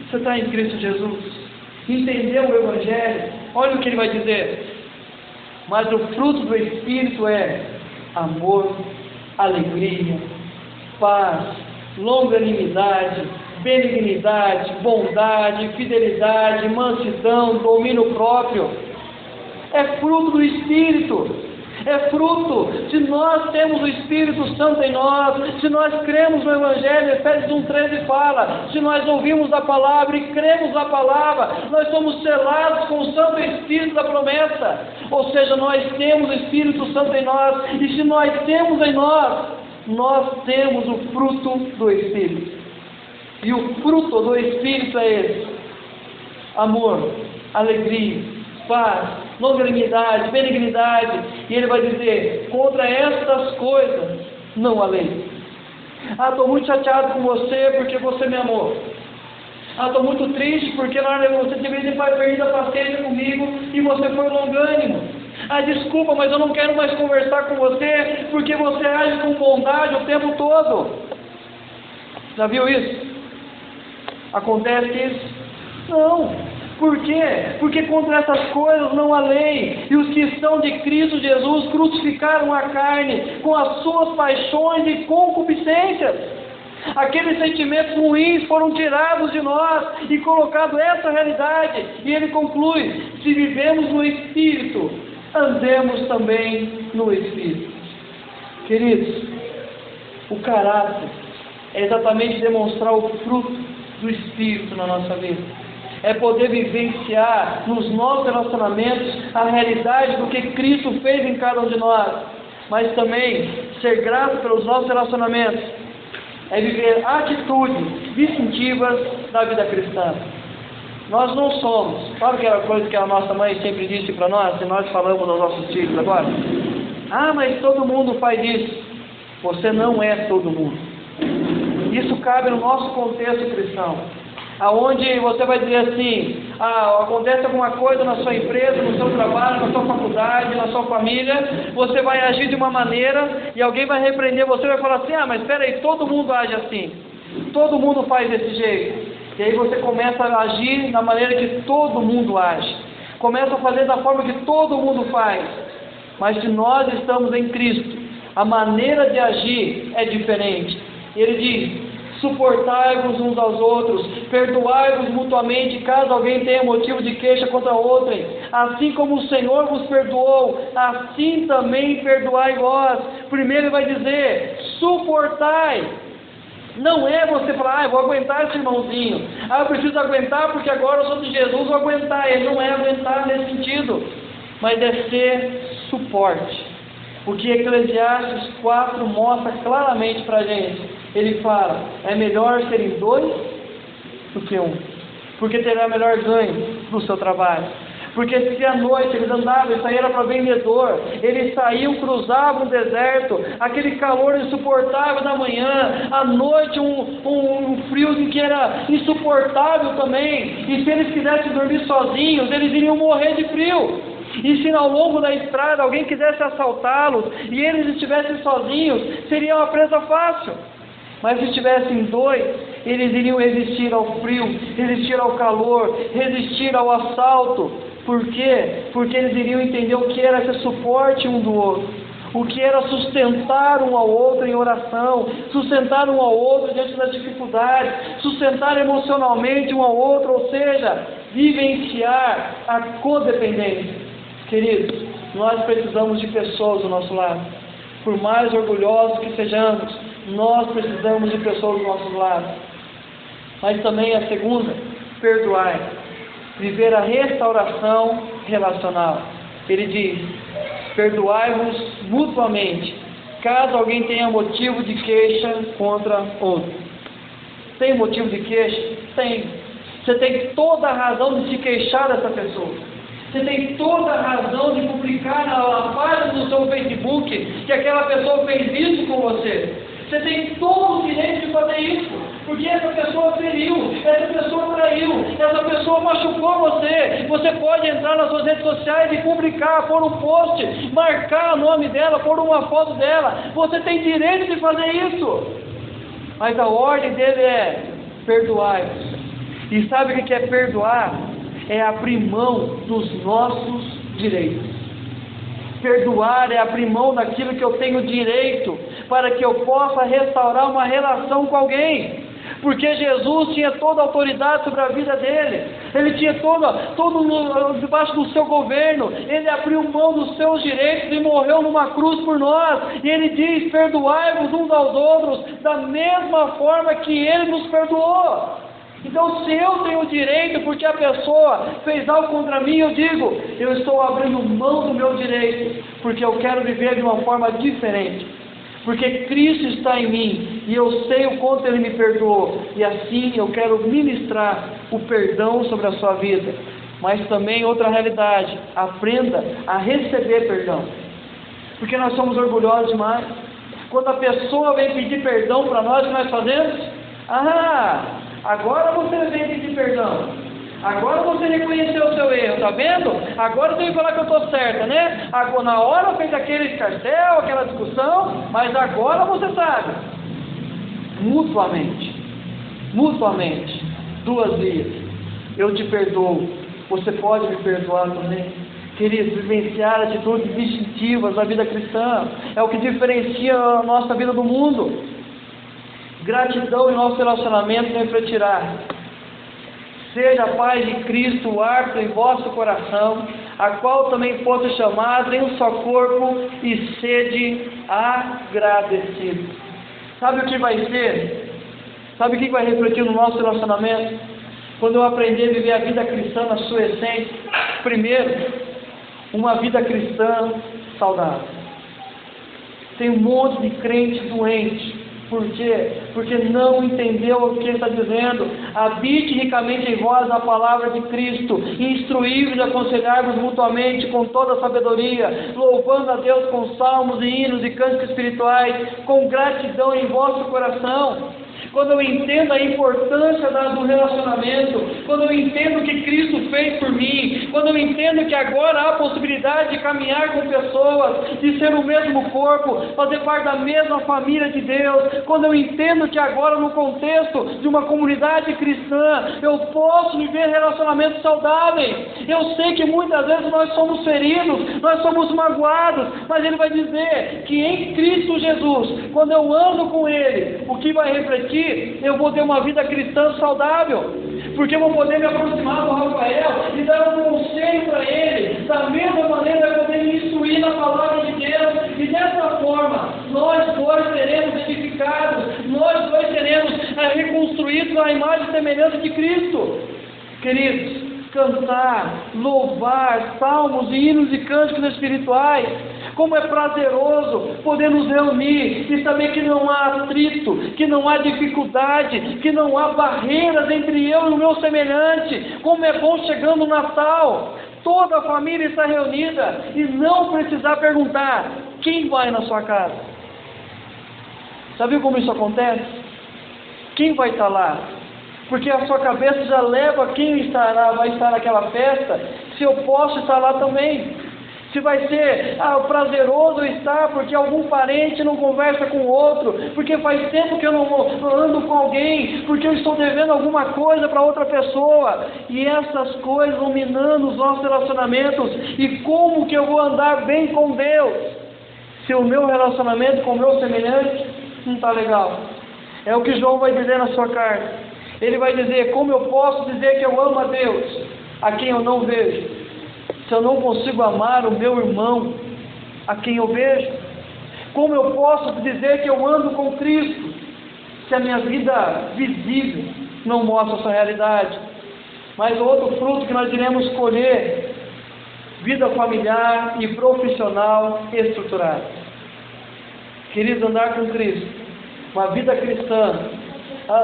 Você está em Cristo Jesus? Entendeu o Evangelho? Olha o que Ele vai dizer: mas o fruto do Espírito é amor, alegria, paz, longanimidade, benignidade, bondade, fidelidade, mansidão, domínio próprio. É fruto do Espírito. É fruto. Se nós temos o Espírito Santo em nós, se nós cremos no Evangelho, Efésios 1,13 fala, se nós ouvimos a palavra e cremos na palavra, nós somos selados com o Santo Espírito da promessa. Ou seja, nós temos o Espírito Santo em nós, e se nós temos em nós, nós temos o fruto do Espírito. E o fruto do Espírito é esse: amor, alegria, paz, longanimidade, benignidade. E ele vai dizer: contra estas coisas não há lei. Ah, estou muito chateado com você porque você me amou. Ah, estou muito triste porque na hora você deveria ter perdido a paciência comigo e você foi longânimo. Ah, desculpa, mas eu não quero mais conversar com você porque você age com bondade o tempo todo. Já viu isso? Acontece isso? Não. Por quê? Porque contra essas coisas não há lei. E os que são de Cristo Jesus crucificaram a carne com as suas paixões e concupiscências. Aqueles sentimentos ruins foram tirados de nós e colocado essa realidade. E ele conclui: se vivemos no Espírito, andemos também no Espírito. Queridos, o caráter é exatamente demonstrar o fruto do Espírito na nossa vida. É poder vivenciar nos nossos relacionamentos a realidade do que Cristo fez em cada um de nós, mas também ser grato pelos nossos relacionamentos. É viver atitudes distintivas da vida cristã. Nós não somos, sabe aquela coisa que a nossa mãe sempre disse para nós, e nós falamos aos nossos filhos agora? Ah, mas todo mundo faz isso. Você não é todo mundo. Isso cabe no nosso contexto cristão, aonde você vai dizer assim: acontece alguma coisa na sua empresa, no seu trabalho, na sua faculdade, na sua família, você vai agir de uma maneira e alguém vai repreender você e vai falar assim: mas espera aí, todo mundo age assim, todo mundo faz desse jeito. E aí você começa a agir da maneira que todo mundo age, começa a fazer da forma que todo mundo faz. Mas se nós estamos em Cristo, a maneira de agir é diferente. Ele diz: suportai-vos uns aos outros, perdoai-vos mutuamente, caso alguém tenha motivo de queixa contra outrem. Assim como o Senhor vos perdoou, assim também perdoai vós. Primeiro ele vai dizer: suportai. Não é você falar: eu vou aguentar esse irmãozinho, eu preciso aguentar porque agora eu sou de Jesus, vou aguentar. Ele não é aguentar nesse sentido, mas é ser suporte. Porque Eclesiastes 4 mostra claramente para a gente. Ele fala: é melhor serem dois do que um, porque terá melhor ganho no seu trabalho. Porque se à noite eles andavam, isso aí era para vendedor, eles saíam, cruzavam o deserto, aquele calor insuportável da manhã, à noite um frio que era insuportável também, e se eles quisessem dormir sozinhos, eles iriam morrer de frio. E se ao longo da estrada alguém quisesse assaltá-los e eles estivessem sozinhos, seria uma presa fácil. Mas se estivessem dois, eles iriam resistir ao frio, resistir ao calor, resistir ao assalto. Por quê? Porque eles iriam entender o que era esse suporte um do outro, o que era sustentar um ao outro em oração, sustentar um ao outro diante das dificuldades, sustentar emocionalmente um ao outro, ou seja, vivenciar a codependência. Queridos, nós precisamos de pessoas do nosso lado. Por mais orgulhosos que sejamos, nós precisamos de pessoas do nosso lado. Mas também a segunda: perdoai. Viver a restauração relacional. Ele diz: perdoai-vos mutuamente, caso alguém tenha motivo de queixa contra outro. Tem motivo de queixa? Tem. Você tem toda a razão de se queixar dessa pessoa. Você tem toda a razão de publicar na página do seu Facebook que aquela pessoa fez isso com você. Você tem todo o direito de fazer isso, porque essa pessoa feriu, essa pessoa traiu, essa pessoa machucou você. Você pode entrar nas suas redes sociais e publicar, pôr um post, marcar o nome dela, pôr uma foto dela. Você tem direito de fazer isso. Mas a ordem dele é: perdoai-vos. E sabe o que é perdoar? É abrir mão dos nossos direitos. Perdoar é abrir mão daquilo que eu tenho direito, para que eu possa restaurar uma relação com alguém. porque Jesus tinha toda a autoridade sobre a vida dele, ele tinha debaixo do seu governo, ele abriu mão dos seus direitos e morreu numa cruz por nós, e ele diz: perdoai-vos uns aos outros, da mesma forma que ele nos perdoou. Então, se eu tenho direito porque a pessoa fez algo contra mim, eu digo: eu estou abrindo mão do meu direito, porque eu quero viver de uma forma diferente, porque Cristo está em mim, e eu sei o quanto Ele me perdoou, e assim eu quero ministrar o perdão sobre a sua vida. Mas também outra realidade: aprenda a receber perdão, porque nós somos orgulhosos demais. Quando a pessoa vem pedir perdão para nós, o que nós fazemos? Agora você vem pedir perdão, agora você reconheceu o seu erro, está vendo? Agora eu tenho que falar que eu estou certa, né? Agora, na hora fez aquele escarcéu, aquela discussão, mas agora você sabe. Mutuamente, duas vias. Eu te perdoo, você pode me perdoar também. Queridos, vivenciar atitudes distintivas da vida cristã é o que diferencia a nossa vida do mundo. Gratidão em nosso relacionamento refletirá: seja a paz de Cristo o árbitro em vosso coração, a qual também fosse chamado em um só corpo, e sede agradecidos. Sabe o que vai ser? Sabe o que vai refletir no nosso relacionamento? Quando eu aprender a viver a vida cristã na sua essência. Primeiro, uma vida cristã saudável. Tem um monte de crente doente. Por quê? Porque não entendeu o que ele está dizendo. Habite ricamente em vós a palavra de Cristo, instruí-vos e aconselhai-vos mutuamente com toda a sabedoria, louvando a Deus com salmos e hinos e cânticos espirituais, com gratidão em vosso coração. Quando eu entendo a importância do relacionamento, quando eu entendo o que Cristo fez por mim, quando eu entendo que agora há a possibilidade de caminhar com pessoas, de ser o mesmo corpo, fazer parte da mesma família de Deus, quando eu entendo que agora no contexto de uma comunidade cristã, eu posso viver relacionamentos saudáveis. Eu sei que muitas vezes nós somos feridos, nós somos magoados, mas Ele vai dizer que em Cristo Jesus, quando eu ando com Ele, o que vai refletir? Eu vou ter uma vida cristã saudável, porque eu vou poder me aproximar do Rafael e dar um conselho para ele, da mesma maneira eu vou poder me instruir na palavra de Deus, e dessa forma nós dois seremos edificados, nós dois seremos reconstruídos à imagem e semelhança de Cristo. Queridos, cantar, louvar, salmos, hinos e cânticos espirituais, como é prazeroso poder nos reunir e saber que não há atrito, que não há dificuldade, que não há barreiras entre eu e o meu semelhante. Como é bom chegando o Natal, toda a família está reunida e não precisar perguntar: quem vai na sua casa? Sabe como isso acontece? Quem vai estar lá? Porque a sua cabeça já leva quem vai estar naquela festa, se eu posso estar lá também. Se vai ser prazeroso estar porque algum parente não conversa com o outro, porque faz tempo que eu não ando com alguém, porque eu estou devendo alguma coisa para outra pessoa, e essas coisas vão minando os nossos relacionamentos. E como que eu vou andar bem com Deus se o meu relacionamento com o meu semelhante não está legal? É o que João vai dizer na sua carta. Ele vai dizer: como eu posso dizer que eu amo a Deus a quem eu não vejo, se eu não consigo amar o meu irmão a quem eu vejo? Como eu posso dizer que eu ando com Cristo se a minha vida visível não mostra essa realidade? Mas o outro fruto que nós iremos colher: vida familiar e profissional estruturada. Queridos, andar com Cristo, uma vida cristã,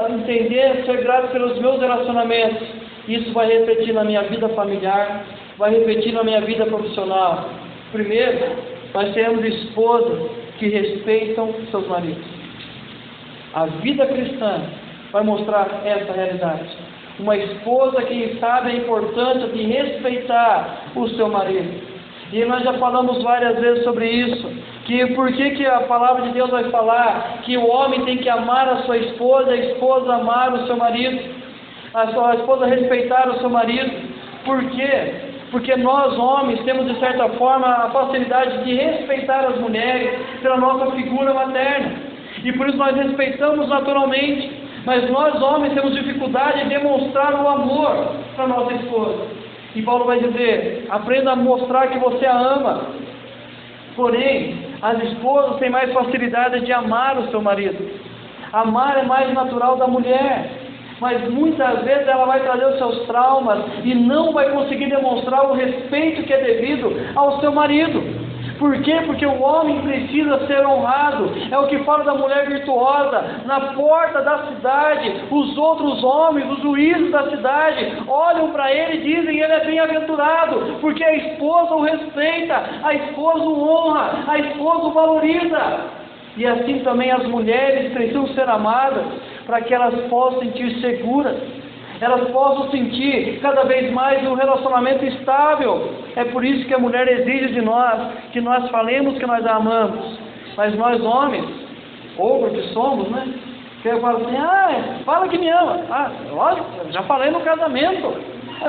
entender, ser grato pelos meus relacionamentos, isso vai refletir na minha vida familiar, vai refletir na minha vida profissional. Primeiro, nós teremos esposas que respeitam seus maridos. A vida cristã vai mostrar essa realidade. Uma esposa que sabe a importância de respeitar o seu marido. E nós já falamos várias vezes sobre isso, que por que a palavra de Deus vai falar que o homem tem que amar a sua esposa, a esposa amar o seu marido, a sua esposa respeitar o seu marido. Por quê? Porque nós homens temos de certa forma a facilidade de respeitar as mulheres pela nossa figura materna, e por isso nós respeitamos naturalmente. Mas nós homens temos dificuldade em demonstrar o amor para nossa esposa. E Paulo vai dizer: aprenda a mostrar que você a ama. Porém, as esposas têm mais facilidade de amar o seu marido. Amar é mais natural da mulher, mas muitas vezes ela vai trazer os seus traumas e não vai conseguir demonstrar o respeito que é devido ao seu marido. Por quê? Porque o homem precisa ser honrado. É o que fala da mulher virtuosa. Na porta da cidade, os outros homens, os juízes da cidade, olham para ele e dizem: ele é bem-aventurado, porque a esposa o respeita, a esposa o honra, a esposa o valoriza. E assim também as mulheres precisam ser amadas, para que elas possam sentir seguras, elas possam sentir cada vez mais um relacionamento estável. É por isso que a mulher exige de nós que nós falemos que nós a amamos. Mas nós homens, ou que somos, né? Que eu falo assim: fala que me ama. Lógico, já falei no casamento.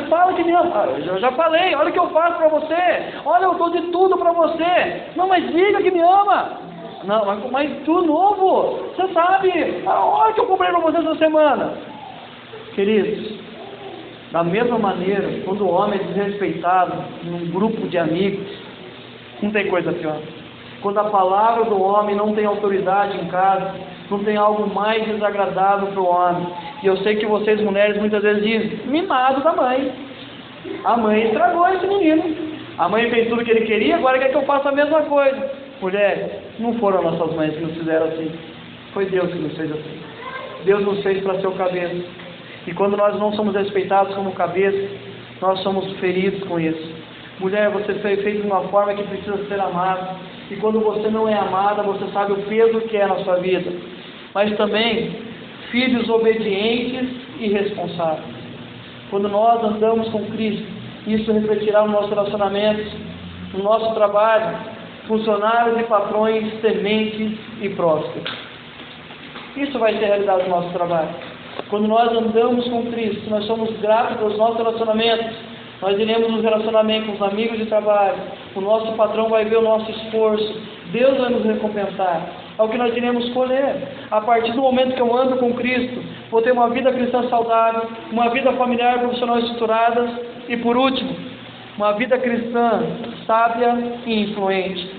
Fala que me ama. Eu já falei, olha o que eu faço para você. Olha, eu dou de tudo para você. Não, mas diga que me ama. Não, mas tudo novo, você sabe, olha que eu comprei para você essa semana. Queridos, da mesma maneira, quando o homem é desrespeitado num grupo de amigos, não tem coisa pior. Quando a palavra do homem não tem autoridade em casa, não tem algo mais desagradável para o homem. E eu sei que vocês mulheres muitas vezes dizem: mimado da mãe. A mãe estragou esse menino. A mãe fez tudo o que ele queria, agora quer que eu faça a mesma coisa. Mulheres, não foram nossas mães que nos fizeram assim. Foi Deus que nos fez assim. Deus nos fez para ser o cabeça. E quando nós não somos respeitados como cabeça, nós somos feridos com isso. Mulher, você foi feita de uma forma que precisa ser amada. E quando você não é amada, você sabe o peso que é na sua vida. Mas também, filhos obedientes e responsáveis. Quando nós andamos com Cristo, isso refletirá no nosso relacionamento, no nosso trabalho, funcionários e patrões tementes e prósperos. Isso vai ser a realidade do nosso trabalho. Quando nós andamos com Cristo, nós somos gratos pelos nossos relacionamentos, nós iremos nos relacionamentos com os amigos de trabalho, o nosso patrão vai ver o nosso esforço, Deus vai nos recompensar. É o que nós iremos colher. A partir do momento que eu ando com Cristo, vou ter uma vida cristã saudável, uma vida familiar e profissional estruturada, e por último, uma vida cristã sábia e influente.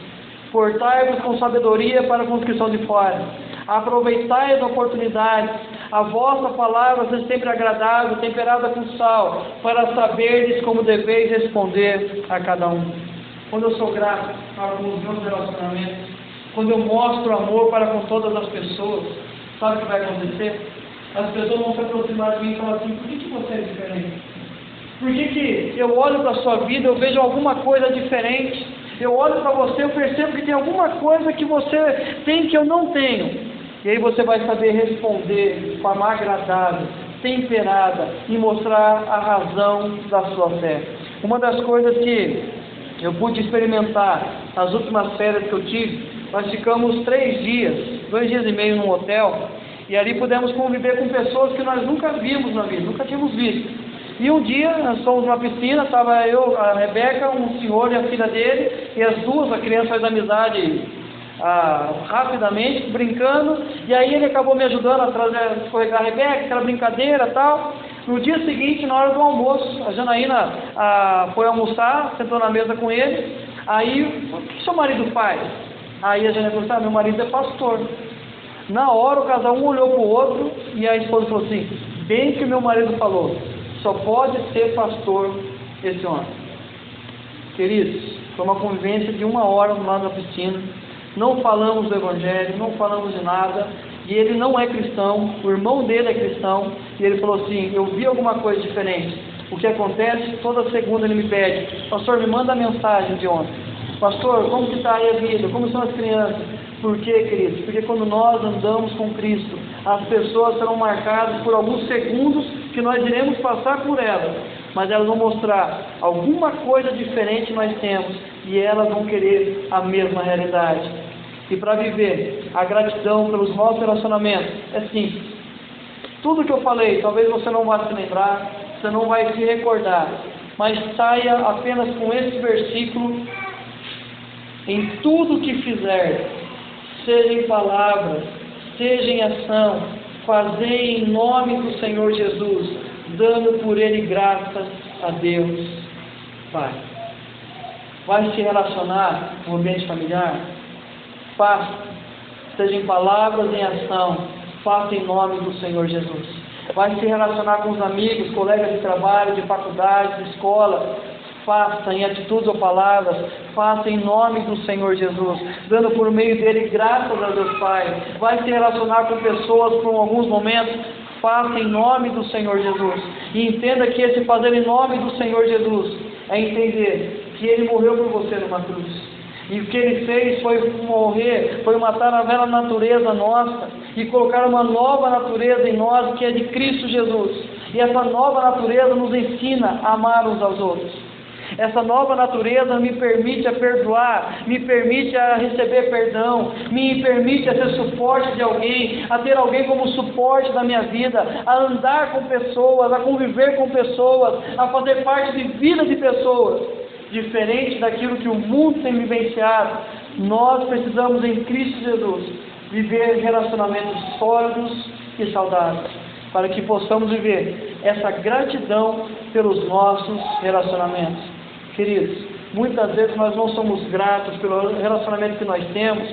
Portai-vos com sabedoria para a conscrição de fora. Aproveitai as oportunidades. A vossa palavra seja sempre agradável, temperada com sal, para saberdes como deveis responder a cada um. Quando eu sou grato para os meus relacionamentos, quando eu mostro amor para com todas as pessoas, sabe o que vai acontecer? As pessoas vão se aproximar de mim e falar assim: por que você é diferente? Por que eu olho para a sua vida, eu vejo alguma coisa diferente? Eu olho para você, eu percebo que tem alguma coisa que você tem que eu não tenho. E aí você vai saber responder de forma agradável, temperada, e mostrar a razão da sua fé. Uma das coisas que eu pude experimentar nas últimas férias que eu tive, nós ficamos 2 dias e meio num hotel, e ali pudemos conviver com pessoas que nós nunca vimos na vida, nunca tínhamos visto. E um dia, nós fomos numa piscina, estava eu, a Rebeca, um senhor e a filha dele, e as duas, a criança faz amizade rapidamente, brincando, e aí ele acabou me ajudando a escorregar a Rebeca, aquela brincadeira e tal. No dia seguinte, na hora do almoço, a Janaína foi almoçar, sentou na mesa com ele. Aí, o que seu marido faz? Aí a Janaína falou: meu marido é pastor. Na hora, o casal um olhou para o outro, e a esposa falou assim: bem que o meu marido falou, só pode ser pastor esse homem. Queridos, foi uma convivência de 1 hora no lado da piscina. Não falamos do Evangelho, não falamos de nada, e ele não é cristão, o irmão dele é cristão, e ele falou assim: eu vi alguma coisa diferente. O que acontece? Toda segunda ele me pede: pastor, me manda a mensagem de ontem. Pastor, como que está aí a vida? Como são as crianças? Por quê, queridos? Porque quando nós andamos com Cristo, as pessoas serão marcadas por alguns segundos que nós iremos passar por elas, mas elas vão mostrar alguma coisa diferente que nós temos, e elas vão querer a mesma realidade. E para viver a gratidão pelos nossos relacionamentos é simples. Tudo que eu falei, talvez você não vá se lembrar, você não vai se recordar, mas saia apenas com esse versículo: em tudo que fizer, seja em palavras, seja em ação, fazei em nome do Senhor Jesus, dando por Ele graças a Deus Pai. Vai se relacionar no ambiente familiar? Faça, seja em palavras, em ação, faça em nome do Senhor Jesus. Vai se relacionar com os amigos, colegas de trabalho, de faculdade, de escola, faça em atitudes ou palavras, faça em nome do Senhor Jesus, dando por meio dele graças a Deus Pai. Vai se relacionar com pessoas por alguns momentos, faça em nome do Senhor Jesus. E entenda que esse fazer em nome do Senhor Jesus é entender que Ele morreu por você numa cruz. E o que Ele fez foi morrer, foi matar a velha natureza nossa e colocar uma nova natureza em nós, que é de Cristo Jesus. E essa nova natureza nos ensina a amar uns aos outros. Essa nova natureza me permite a perdoar, me permite a receber perdão, me permite a ser suporte de alguém, a ter alguém como suporte da minha vida, a andar com pessoas, a conviver com pessoas, a fazer parte de vida de pessoas. Diferente daquilo que o mundo tem vivenciado, nós precisamos em Cristo Jesus viver relacionamentos sólidos e saudáveis, para que possamos viver essa gratidão pelos nossos relacionamentos. Queridos, muitas vezes nós não somos gratos pelo relacionamento que nós temos,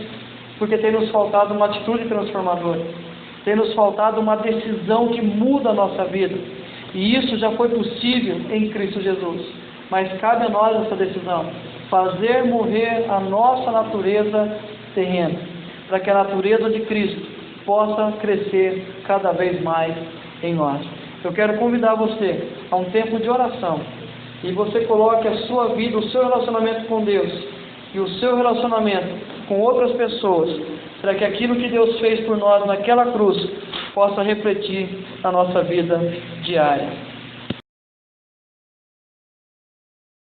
porque tem nos faltado uma atitude transformadora, tem nos faltado uma decisão que muda a nossa vida, e isso já foi possível em Cristo Jesus. Mas cabe a nós essa decisão, fazer morrer a nossa natureza terrena, para que a natureza de Cristo possa crescer cada vez mais em nós. Eu quero convidar você a um tempo de oração, e você coloque a sua vida, o seu relacionamento com Deus, e o seu relacionamento com outras pessoas, para que aquilo que Deus fez por nós naquela cruz, possa refletir na nossa vida diária.